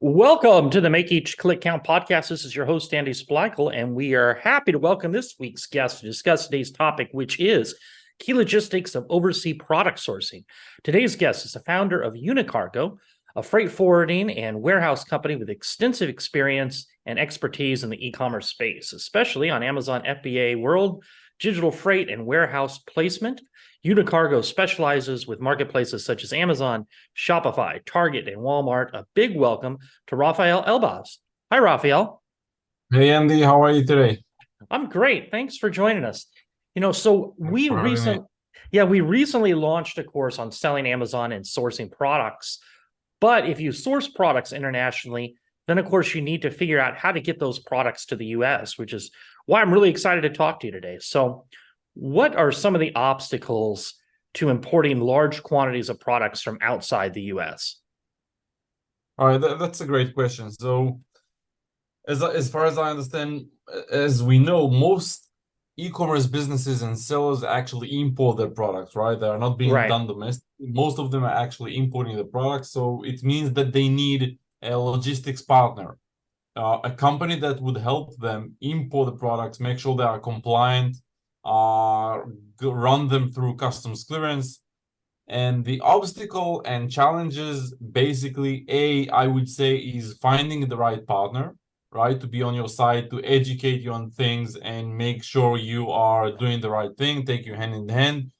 Welcome to the Make Each Click Count podcast. This is your host, Andy Splichal, and we are happy to welcome this week's guest to discuss today's topic, which is key logistics of overseas product sourcing. Today's guest is the founder of Unicargo, a freight forwarding and warehouse company with extensive experience and expertise in the e-commerce space, especially on Amazon FBA World, digital freight, and warehouse placement. Unicargo specializes with marketplaces such as Amazon, Shopify, Target, and Walmart. A big welcome to Refael Elbaz. Hi, Refael. Hey Andy, how are you today? I'm great. Thanks for joining us. So Thanks for having me. we recently launched a course on selling Amazon and sourcing products. But if you source products internationally, then of course you need to figure out how to get those products to the US, which is why I'm really excited to talk to you today. So, what are some of the obstacles to importing large quantities of products from outside the US? All right, that's a great question. So, as far as I understand, as we know, most e-commerce businesses and sellers actually import their products, right? They are not being Right. done domestically. Most of them are actually importing the products. So it means that they need a logistics partner, a company that would help them import the products, make sure they are compliant, run them through customs clearance. And the obstacle and challenges, basically, I would say, is finding the right partner, right? To be on your side, to educate you on things and make sure you are doing the right thing, take you hand in hand.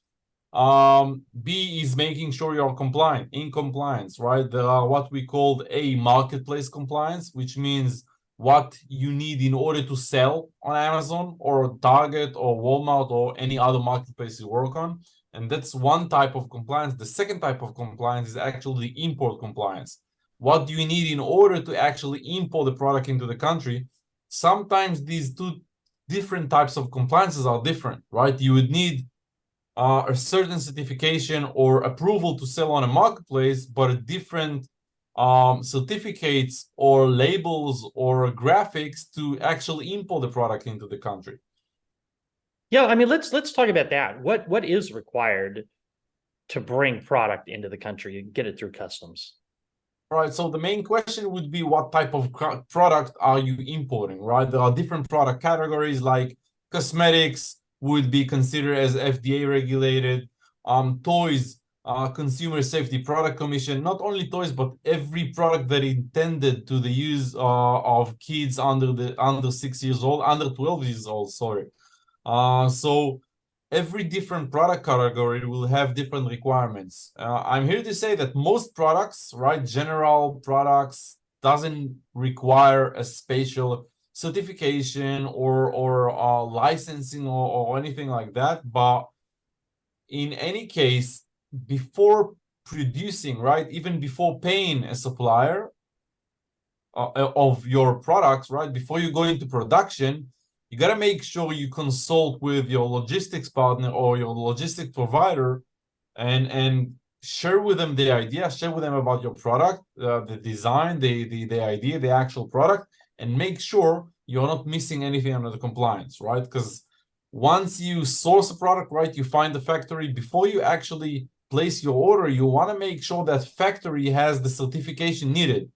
B is making sure you're compliant, in compliance, right? There are what we call a marketplace compliance, which means what you need in order to sell on Amazon or Target or Walmart or any other marketplace you work on. And that's one type of compliance. The second type of compliance is actually the import compliance. What do you need in order to actually import the product into the country? Sometimes these two different types of compliances are different, right? You would need a certain certification or approval to sell on a marketplace, but a different certificates or labels or graphics to actually import the product into the country. Yeah, I mean, let's talk about that. What is required to bring product into the country and get it through customs? Right, so the main question would be what type of product are you importing, right? There are different product categories like cosmetics would be considered as FDA regulated, toys, Consumer Safety Product Commission, not only toys, but every product that intended to the use of kids under 6 years old, under 12 years old, sorry. So every different product category will have different requirements. I'm here to say that most products, right, general products, doesn't require a special certification or licensing or anything like that. But in any case, before producing, right, even before paying a supplier of your products, right, before you go into production, you got to make sure you consult with your logistics partner or your logistics provider and share with them the idea, share with them about your product, the design, the idea, the actual product, and make sure you're not missing anything under the compliance, right? Because once you source a product, right, you find the factory, before you actually place your order, you want to make sure that factory has the certification needed,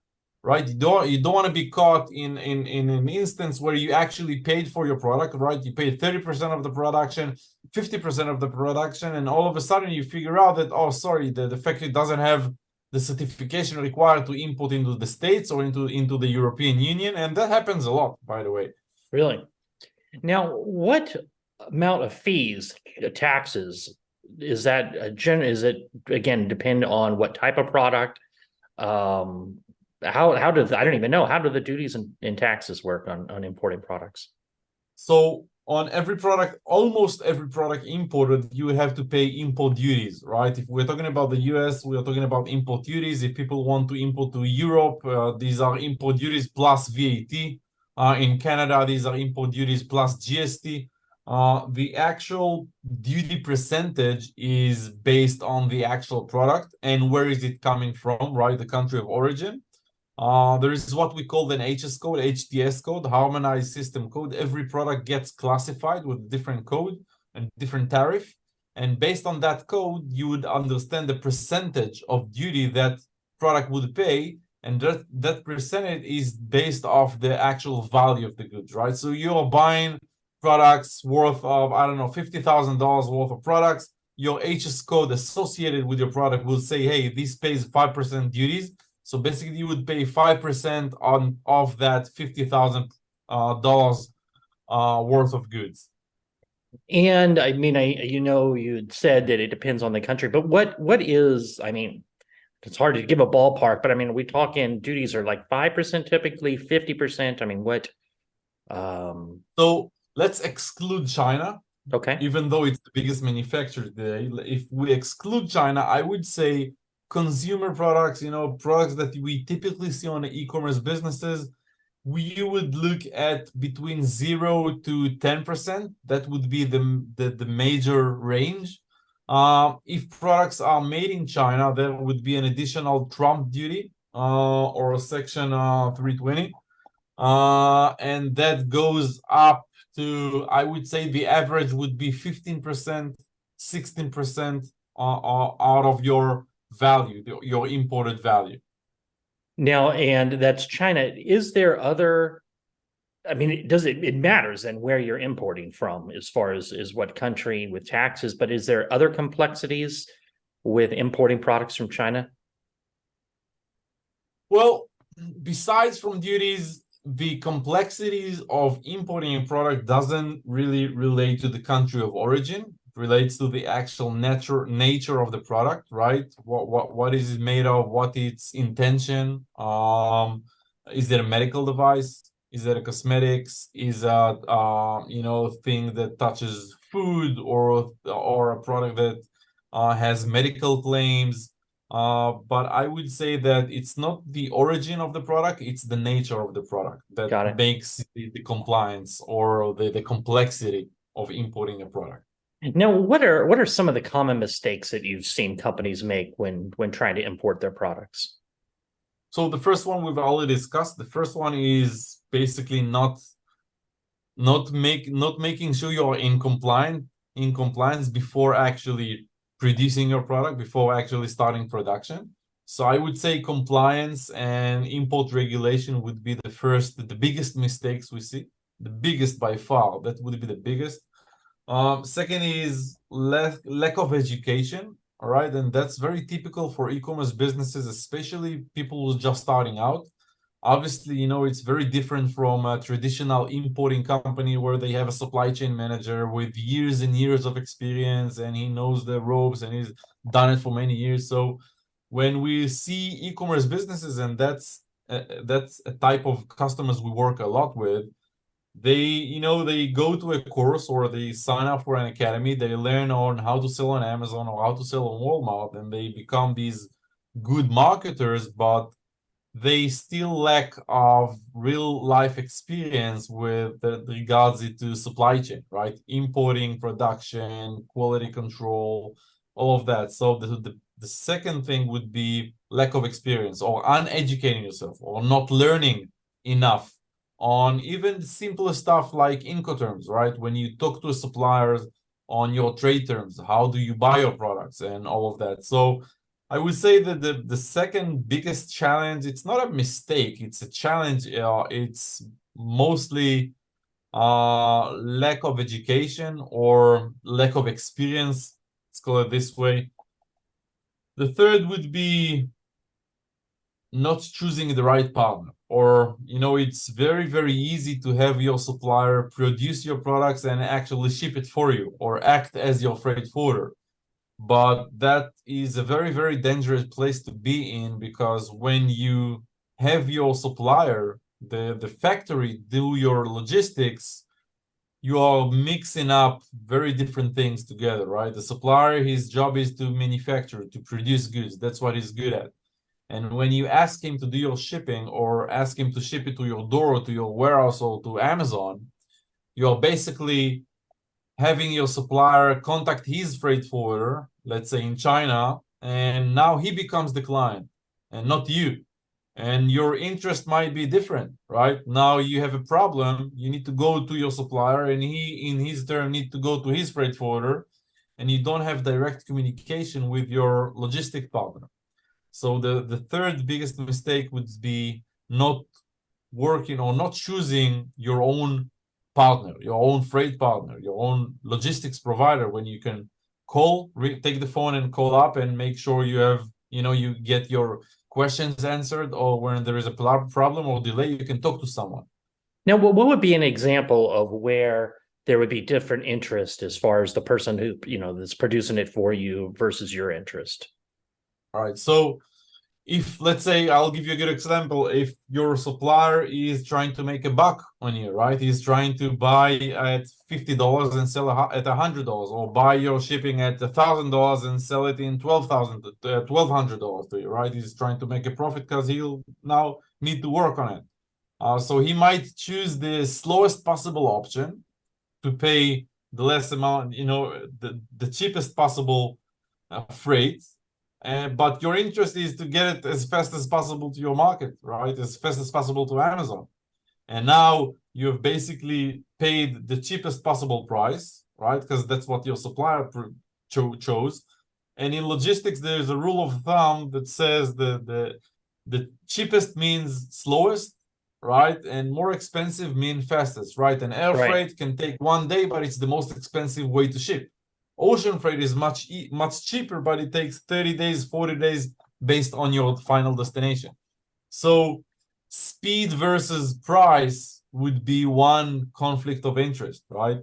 right? You don't want to be caught in an instance where you actually paid for your product, right? You paid 30% of the production, 50% of the production, and all of a sudden you figure out that, oh, sorry, the factory doesn't have the certification required to import into the States or into the European Union. And that happens a lot, by the way. Really? Now, what amount of fees, taxes, is that is it again depend on what type of product? How do I don't even know, how do the duties and taxes work on importing products? So on every product, almost every product imported, you have to pay import duties, right? If we're talking about the US, we are talking about import duties. If people want to import to Europe, these are import duties plus VAT. In Canada, these are import duties plus GST. The actual duty percentage is based on the actual product and where is it coming from, right? The country of origin. There is what we call an HS code, HTS code, harmonized system code. Every product gets classified with different code and different tariff. And based on that code, you would understand the percentage of duty that product would pay and that percentage is based off the actual value of the goods, right? So you're buying products worth of, I don't know, $50,000 worth of products. Your HS code associated with your product will say, hey, this pays 5% duties. So basically, you would pay 5% on of that $50,000 worth of goods. And I mean, you had said that it depends on the country, but what is, I mean, it's hard to give a ballpark, but I mean, we talking duties are like 5% typically, 50%. I mean, So let's exclude China, okay. even though it's the biggest manufacturer today. If we exclude China, I would say consumer products, products that we typically see on the e-commerce businesses, we would look at between 0 to 10%. That would be the major range. If products are made in China, there would be an additional Trump duty or a Section 320. And that goes up to, I would say the average would be 15%, 16% out of your value, your imported value. Now, and that's China. Is there other, I mean, it matters then where you're importing from as far as what country with taxes, but is there other complexities with importing products from China? Well, besides from duties, the complexities of importing a product doesn't really relate to the country of origin. It relates to the actual nature of the product, right? What is it made of? What its intention? Is it a medical device? Is it a cosmetics? Is that thing that touches food, or a product that has medical claims? But I would say that it's not the origin of the product, it's the nature of the product that Got it. makes the compliance or the complexity of importing a product. Now, what are some of the common mistakes that you've seen companies make when trying to import their products? So the first one we've already discussed. The first one is basically not making sure you're in compliance before actually producing your product, before actually starting production. So I would say compliance and import regulation would be the biggest mistakes we see, the biggest by far. That would be the biggest. Second is lack of education. All right, and that's very typical for e-commerce businesses, especially people who are just starting out. Obviously, it's very different from a traditional importing company where they have a supply chain manager with years and years of experience, and he knows the ropes and he's done it for many years. So when we see e-commerce businesses, and that's a type of customers we work a lot with, they go to a course or they sign up for an academy, they learn on how to sell on Amazon or how to sell on Walmart, and they become these good marketers, but they still lack of real life experience with regards to supply chain, right? Importing, production, quality control, all of that. So the second thing would be lack of experience or uneducating yourself or not learning enough on even simple stuff like Incoterms, right? When you talk to suppliers on your trade terms, how do you buy your products and all of that. So I would say that the second biggest challenge, it's not a mistake, it's a challenge. It's mostly lack of education or lack of experience. Let's call it this way. The third would be not choosing the right partner. Or, it's very, very easy to have your supplier produce your products and actually ship it for you or act as your freight forwarder. But that is a very, very dangerous place to be in, because when you have your supplier, the factory, do your logistics, you are mixing up very different things together, right? The supplier, his job is to manufacture, to produce goods. That's what he's good at. And when you ask him to do your shipping or ask him to ship it to your door or to your warehouse or to Amazon, you're basically having your supplier contact his freight forwarder, let's say in China, and now he becomes the client and not you. And your interest might be different, right? Now you have a problem, you need to go to your supplier, and he, in his turn, need to go to his freight forwarder, and you don't have direct communication with your logistic partner. So the third biggest mistake would be not working or not choosing your own partner, your own freight partner, your own logistics provider, when you can take the phone and call up and make sure you have, you get your questions answered, or when there is a problem or delay, you can talk to someone. Now, what would be an example of where there would be different interest as far as the person who, that's producing it for you versus your interest? All right. So if, let's say, I'll give you a good example. If your supplier is trying to make a buck on you, right? He's trying to buy at $50 and sell at $100, or buy your shipping at $1,000 and sell it in $1,200 to you, right? He's trying to make a profit because he'll now need to work on it. So he might choose the slowest possible option to pay the less amount, the cheapest possible freight. But your interest is to get it as fast as possible to your market, right? As fast as possible to Amazon. And now you've basically paid the cheapest possible price, right? Because that's what your supplier chose. And in logistics, there's a rule of thumb that says the cheapest means slowest, right? And more expensive mean fastest, right? And air freight can take 1 day, but it's the most expensive way to ship. Ocean freight is much cheaper, but it takes 30 days, 40 days based on your final destination. So speed versus price would be one conflict of interest, right?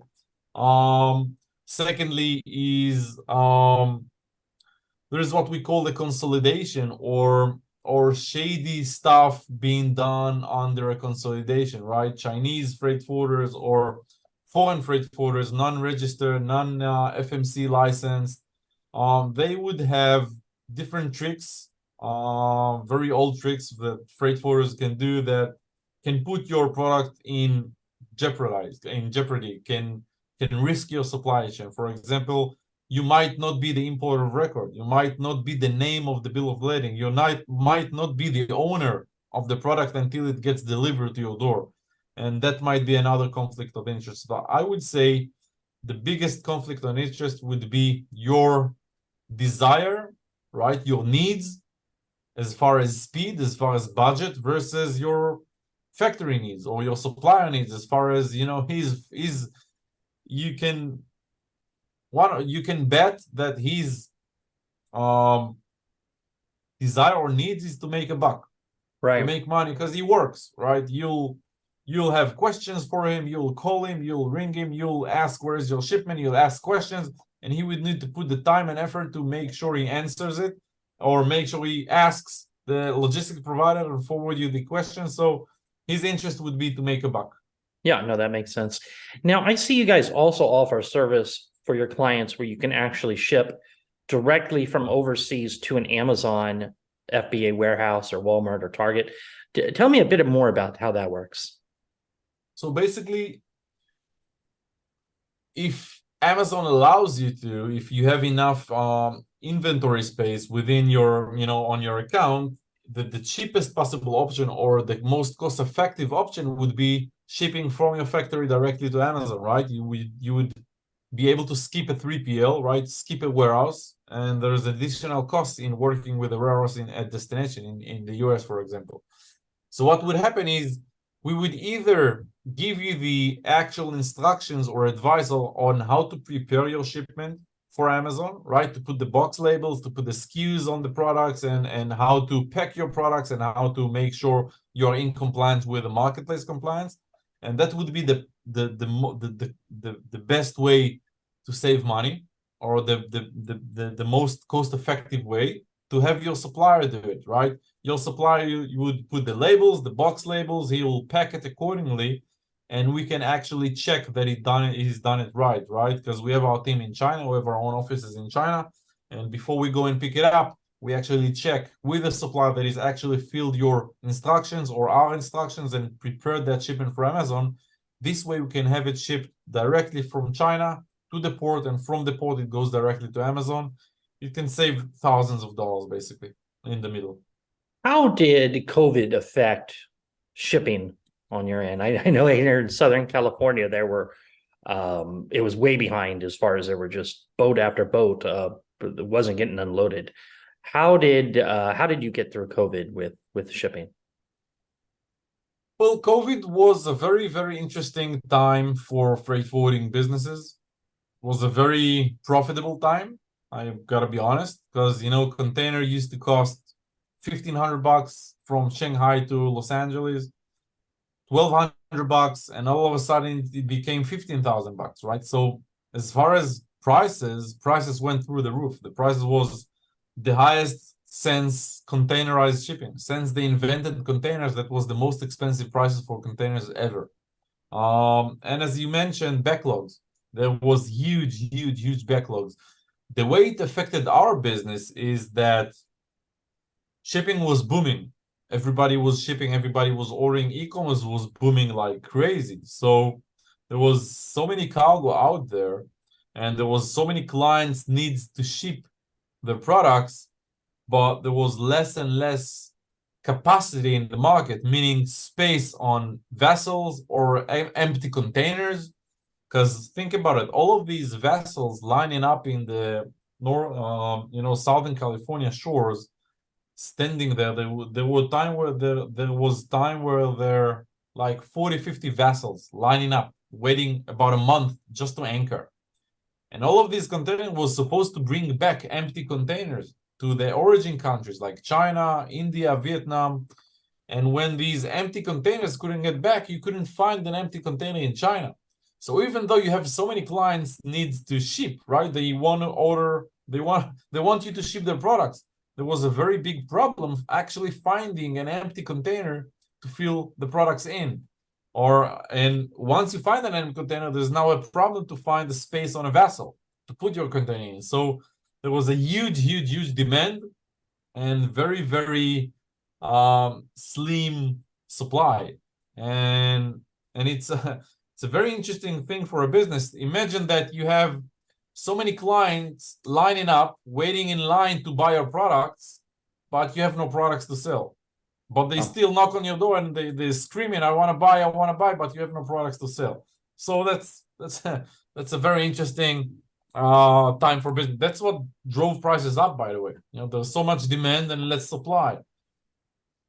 Secondly is there's what we call the consolidation, or shady stuff being done under a consolidation, right? Chinese freight forwarders or foreign freight forwarders, non-registered, non-FMC licensed, they would have different tricks, very old tricks that freight forwarders can do that can put your product in jeopardy, can risk your supply chain. For example, you might not be the importer of record. You might not be the name of the bill of lading. You might not be the owner of the product until it gets delivered to your door. And that might be another conflict of interest. But I would say the biggest conflict of interest would be your desire, right? Your needs, as far as speed, as far as budget, versus your factory needs or your supplier needs, as far as, you can bet that his desire or needs is to make a buck, to make money, because he works, right? You'll have questions for him, you'll call him, you'll ring him, you'll ask where's your shipment, you'll ask questions, and he would need to put the time and effort to make sure he answers it, or make sure he asks the logistic provider and forward you the question. So his interest would be to make a buck. Yeah, no, that makes sense. Now, I see you guys also offer a service for your clients where you can actually ship directly from overseas to an Amazon FBA warehouse or Walmart or Target. Tell me a bit more about how that works. So basically, if Amazon allows you to, if you have enough inventory space within your, on your account, the cheapest possible option or the most cost-effective option would be shipping from your factory directly to Amazon, right? You would be able to skip a 3PL, right? Skip a warehouse, and there's additional costs in working with a warehouse at destination in the US, for example. So what would happen is we would either give you the actual instructions or advice on how to prepare your shipment for Amazon, right? To put the box labels, to put the SKUs on the products, and how to pack your products, and how to make sure you're in compliance with the marketplace compliance. And that would be the best way to save money, or the most cost-effective way to have your supplier do it, right? Your supplier, you would put the labels, the box labels, he will pack it accordingly, and we can actually check that he's done it right? Because we have our team in China, we have our own offices in China, and before we go and pick it up, we actually check with the supplier that he's actually filled your instructions or our instructions and prepared that shipment for Amazon. This way we can have it shipped directly from China to the port, and from the port it goes directly to Amazon. It can save thousands of dollars basically in the middle. How did COVID affect shipping on your end? I know here in Southern California, there were, it was way behind as far as there were just boat after boat, it wasn't getting unloaded. How did you get through COVID with shipping? Well, COVID was a very, very interesting time for freight forwarding businesses. It was a very profitable time. I've got to be honest, because container used to cost $1,500 from Shanghai to Los Angeles, $1,200, and all of a sudden it became $15,000, right? So as far as prices went through the roof. The prices was the highest since containerized shipping. Since they invented containers, that was the most expensive prices for containers ever. And as you mentioned, backlogs. There was huge backlogs. The way it affected our business is that shipping was booming. Everybody was shipping, everybody was ordering. E-commerce was booming like crazy. So there was so many cargo out there, and there was so many clients needs to ship their products, but there was less and less capacity in the market, meaning space on vessels or empty containers. Because think about it, all of these vessels lining up in the Southern California shores, standing there. There were time where there was time where there like 40, 50 vessels lining up, waiting about a month just to anchor. And all of these containers was supposed to bring back empty containers to the origin countries like China, India, Vietnam. And when these empty containers couldn't get back, you couldn't find an empty container in China. So even though you have so many clients needs to ship, right? They want to order, they want you to ship their products. There was a very big problem actually finding an empty container to fill the products in. And once you find an empty container, there's now a problem to find the space on a vessel to put your container in. So there was a huge demand and very slim supply. And it's a very interesting thing for a business. Imagine that you have so many clients lining up, waiting in line to buy your products, but you have no products to sell. But they still knock on your door and they're screaming, I want to buy, but you have no products to sell. So that's a very interesting time for business. That's what drove prices up, by the way. There's so much demand and less supply.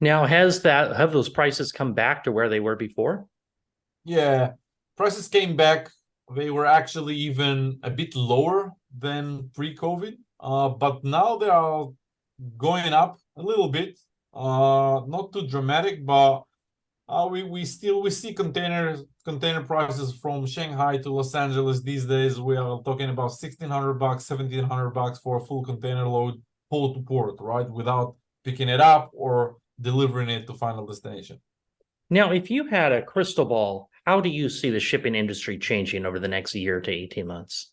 Now, have those prices come back to where they were before? Yeah, prices came back. They were actually even a bit lower than pre-COVID, but now they are going up a little bit. Not too dramatic, but we see container prices from Shanghai to Los Angeles these days. We are talking about $1,600, $1,700 for a full container load, port to port, right? Without picking it up or delivering it to final destination. Now, if you had a crystal ball, how do you see the shipping industry changing over the next year to 18 months?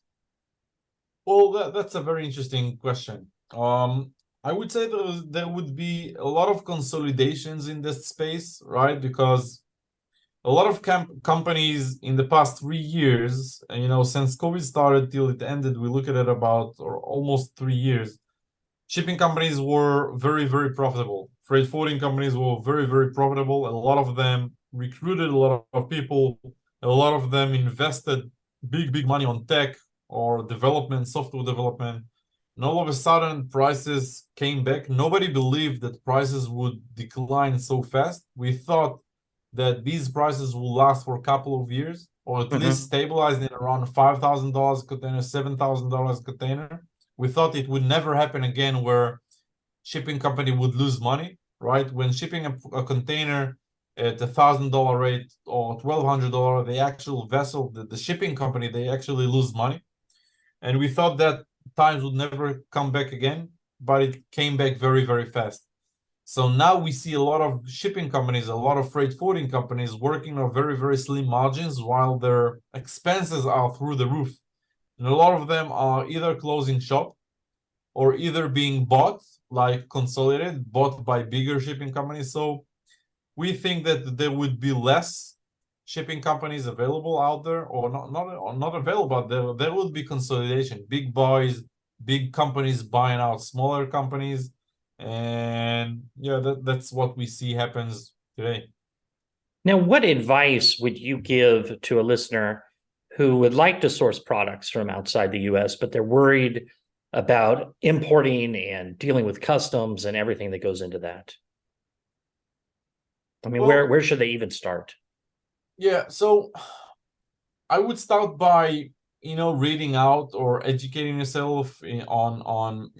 Well, that's a very interesting question. I would say there would be a lot of consolidations in this space, right? Because a lot of companies in the past 3 years, since COVID started till it ended, we look at it about or almost 3 years. Shipping companies were very profitable. Freight forwarding companies were very profitable. A lot of them recruited a lot of people. A lot of them invested big money on tech or development, software development. And all of a sudden, prices came back. Nobody believed that prices would decline so fast. We thought that these prices will last for a couple of years, or at least stabilize in around $5,000 container, $7,000 container. We thought it would never happen again where shipping company would lose money, right? When shipping a container at $1,000 rate or $1,200, the actual vessel, the shipping company, they actually lose money. And we thought that times would never come back again, but it came back very fast. So now we see a lot of shipping companies, a lot of freight forwarding companies working on very slim margins while their expenses are through the roof. And a lot of them are either closing shop or either being bought, like consolidated, bought by bigger shipping companies. So we think that there would be less shipping companies available out there, or not available, but there would be consolidation. Big boys, big companies buying out smaller companies. And yeah, that's what we see happens today. Now, what advice would you give to a listener who would like to source products from outside the US, but they're worried about importing and dealing with customs and everything that goes into that? I mean, Well, where should they even start? yeah, so I would start by, reading out or educating yourself on,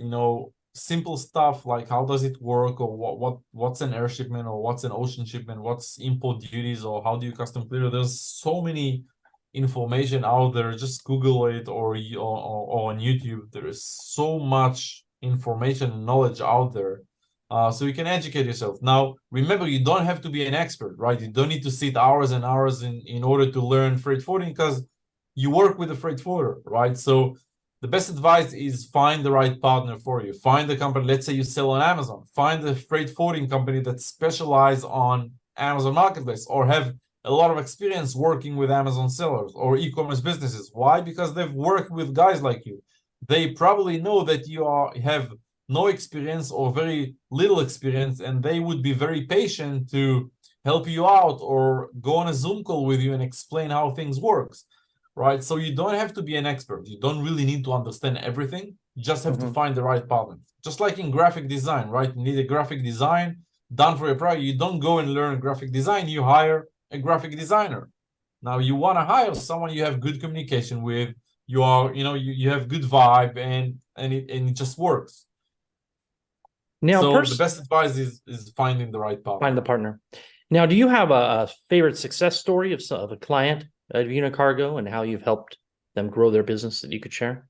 simple stuff like how does it work, or what's an air shipment, or what's an ocean shipment, what's import duties, or how do you custom clear. There's so many information out there. Just Google it, or on YouTube. There is so much information and knowledge out there. So you can educate yourself. Now, remember, you don't have to be an expert, right? You don't need to sit hours and hours in order to learn freight forwarding, because you work with a freight forwarder, right? So the best advice is find the right partner for you. Find the company. Let's say you sell on Amazon. Find the freight forwarding company that specialize on Amazon Marketplace, or have a lot of experience working with Amazon sellers or e-commerce businesses. Why? Because they've worked with guys like you. They probably know that you have no experience or very little experience, and they would be very patient to help you out or go on a Zoom call with you and explain how things works, right? So you don't have to be an expert. You don't really need to understand everything. You just have to find the right partner. Just like in graphic design, right? You need a graphic design done for your product. You don't go and learn graphic design. You hire a graphic designer. Now you want to hire someone you have good communication with. You are, you have good vibe, and it just works. Now, So the best advice is finding the right partner. find the partner. Now, do you have a favorite success story of a client at Unicargo and how you've helped them grow their business that you could share?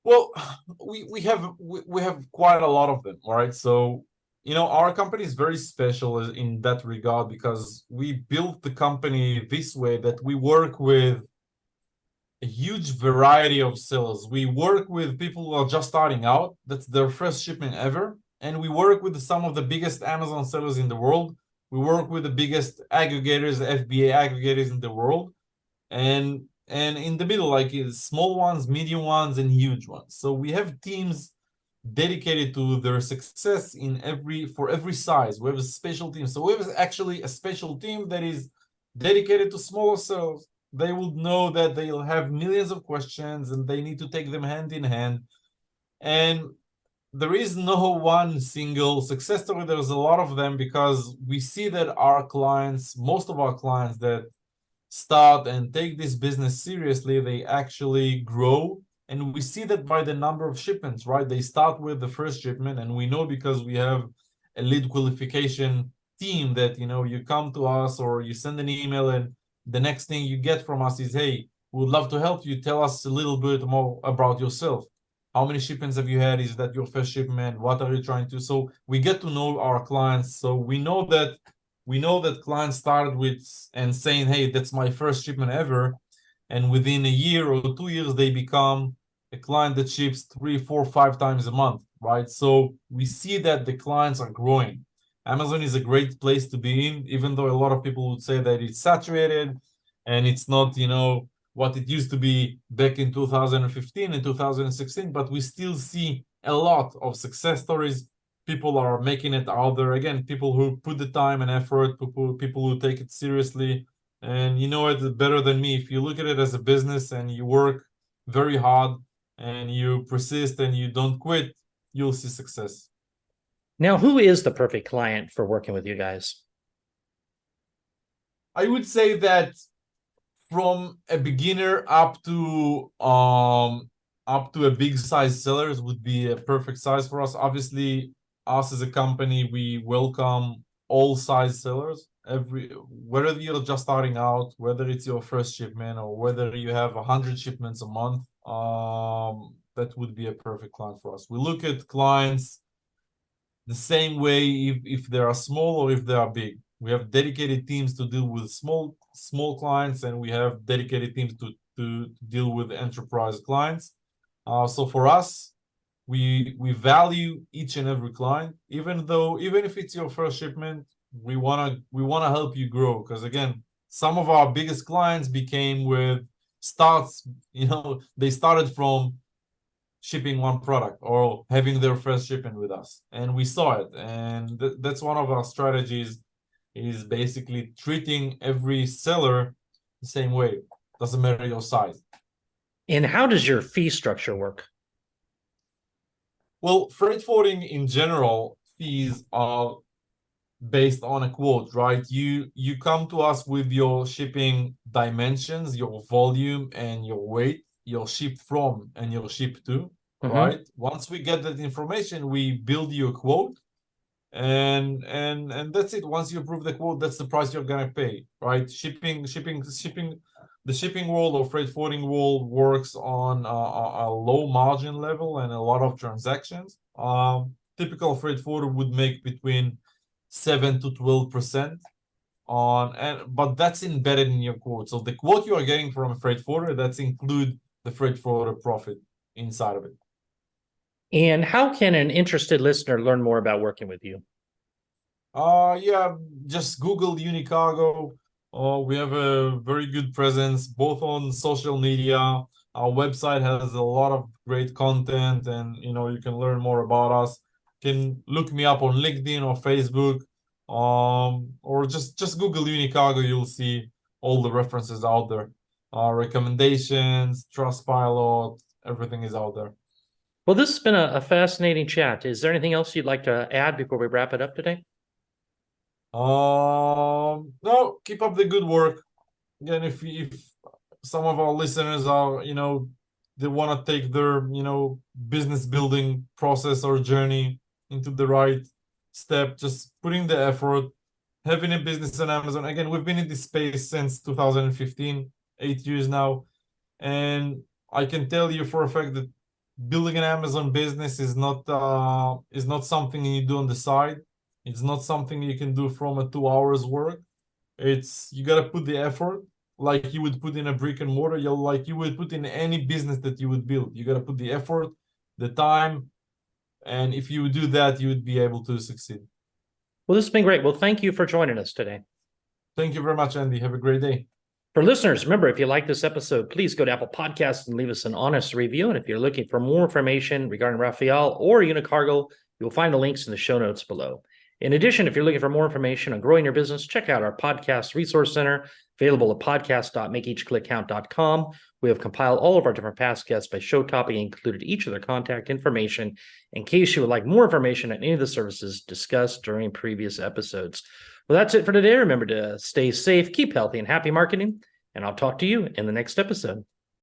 Well, we have quite a lot of them, all right? So, our company is very special in that regard, because we built the company this way, that we work with a huge variety of sellers. We work with people who are just starting out, that's their first shipment ever, and we work with some of the biggest Amazon sellers in the world. We work with the biggest aggregators, FBA aggregators in the world, and in the middle, like small ones, medium ones, and huge ones. So we have teams dedicated to their success for every size. We have a special team. So we have actually a special team that is dedicated to smaller cells. They would know that they'll have millions of questions and they need to take them hand in hand. And there is no one single success story. There's a lot of them, because we see that most of our clients that start and take this business seriously, they actually grow. And we see that by the number of shipments, right? They start with the first shipment, and we know because we have a lead qualification team that, you come to us or you send an email, and the next thing you get from us is, hey, we would love to help you. Tell us a little bit more about yourself. How many shipments have you had? Is that your first shipment? What are you trying to? So we get to know our clients. So we know that clients started with and saying, hey, that's my first shipment ever. And within a year or 2 years, they become a client that ships 3, 4, 5 times a month, right? So we see that the clients are growing. Amazon is a great place to be in, even though a lot of people would say that it's saturated and it's not, what it used to be back in 2015 and 2016, but we still see a lot of success stories. People are making it out there. Again, people who put the time and effort, people who take it seriously. And you know it better than me. If you look at it as a business and you work very hard and you persist and you don't quit, you'll see success. Now, who is the perfect client for working with you guys? I would say that from a beginner up to a big size sellers would be a perfect size for us. Obviously, us as a company, we welcome all size sellers. Whether you're just starting out, whether it's your first shipment, or whether you have 100 shipments a month, that would be a perfect client for us. We look at clients the same way, if they are small or if they are big. We have dedicated teams to deal with small clients, and we have dedicated teams to deal with enterprise clients. So for us, we value each and every client, even if it's your first shipment. We wanna help you grow, because again, some of our biggest clients became with starts. They started from shipping one product or having their first shipment with us, and we saw it. And that's one of our strategies, is basically treating every seller the same way. Doesn't matter your size. And how does your fee structure work? Well, freight forwarding in general, fees are based on a quote, right? You come to us with your shipping dimensions, your volume and your weight, your ship from and your ship to, right? Once we get that information, we build you a quote, and that's it. Once you approve the quote, that's the price you're gonna pay, right? The shipping world or freight forwarding world works on a low margin level and a lot of transactions. Typical freight forwarder would make between 7 to 12% but that's embedded in your quote. So the quote you are getting from a freight forwarder, that's include the freight forwarder profit inside of it. And how can an interested listener learn more about working with you? Yeah, just Google Unicargo. We have a very good presence both on social media. Our website has a lot of great content, and you can learn more about us. You can look me up on LinkedIn or Facebook, or just Google Unicargo. You'll see all the references out there. Recommendations, Trustpilot, everything is out there. Well, this has been a fascinating chat. Is there anything else you'd like to add before we wrap it up today? No, keep up the good work. Again, if some of our listeners are, they want to take their, business building process or journey into the right step, just putting the effort, having a business on Amazon. Again, we've been in this space since 2015, 8 years now, and I can tell you for a fact that building an Amazon business is not something you do on the side. It's not something you can do from a 2 hours work. You gotta put the effort like you would put in a brick and mortar. Like you would put in any business that you would build. You gotta put the effort, the time, and if you would do that, you would be able to succeed. Well, this has been great. Well, thank you for joining us today. Thank you very much, Andy. Have a great day. For listeners, remember, if you like this episode, please go to Apple Podcasts and leave us an honest review. And if you're looking for more information regarding Refael or Unicargo, you'll find the links in the show notes below. In addition, if you're looking for more information on growing your business, check out our podcast resource center, available at podcast.makeeachclickcount.com. We have compiled all of our different past guests by show topic and included each of their contact information in case you would like more information on any of the services discussed during previous episodes. Well, that's it for today. Remember to stay safe, keep healthy, and happy marketing, and I'll talk to you in the next episode.